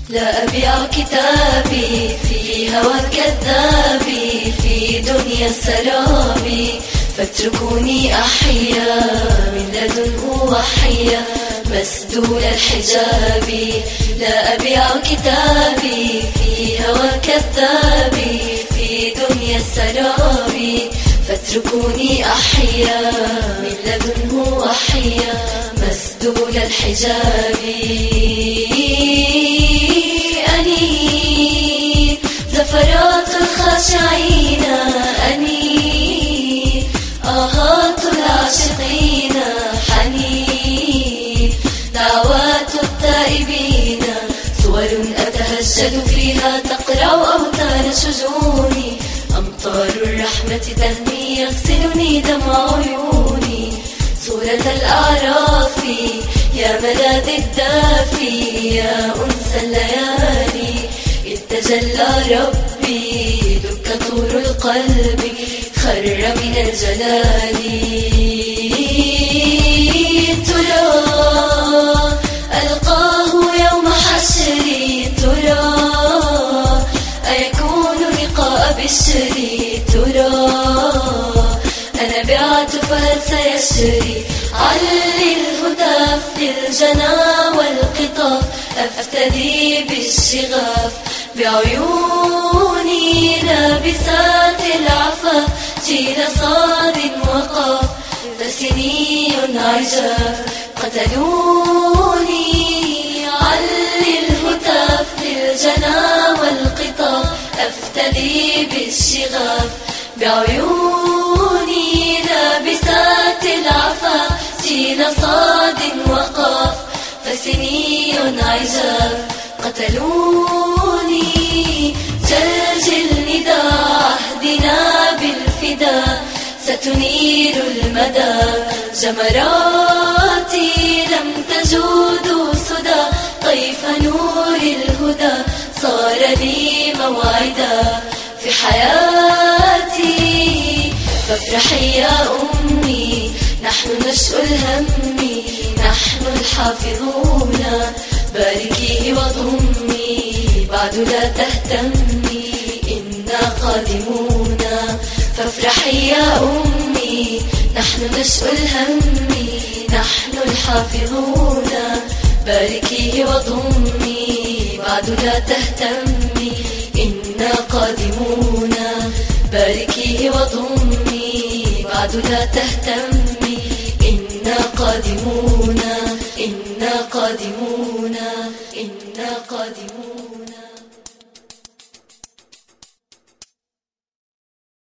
لا أبيع كتابي في هوى كذابي في دنيا السراب، فاتركوني أحيا من لدنه وحيا مسدول الحجاب. لا أبيع كتابي في هوى كذابي في دنيا السراب، فاتركوني أحيا من لدنه وحيا مسدول الحجاب. أني زفرات الخاشعين، أني آهات العاشقين، حنين دعوات التائبين، صور أتهجد فيها تقرع أوتار شجوني، أمطار الرحمة تهمي يغسلني دمع عيوني، صورة الأعراف يا ملاذ الدافي يا أنس الليالي، إذ تجلى ربي دك طور القلب خر من الجلال. ترى ألقاه يوم حشري، ترى أيكون لقاء بشري، ترى أنا بعت فهل سيشري، علي الهتاف للجنا والقطاف، أفتدي بالشغاف بعيوني لابسات العفاف، جيل صاد وقاف فسني عجاف قتلوني، علي الهتاف للجنا والقطاف، أفتدي بالشغاف بعيوني لابسات العفاف، جيل صاد وقاف فسني عجاف قتلوني. جلجل نداء عهدنا بالفداء ستنير المدى، جمراتي لم تجود سدى، طيف نور الهدى صار لي موعدا في حياتي. فافرحي يا أمي نحن نشأ الهم، نحن الحافظون باركيه وضمي، بعد لا تهتمي إنا قادمون. فافرحي يا أمي نحن نشأ الهم، نحن الحافظون باركيه وضمي، بعد لا تهتمي إنا قادمون. باركيه وضمي بعد لا تهتمي إنا قادمون، إنا قادمون، إنا قادمون.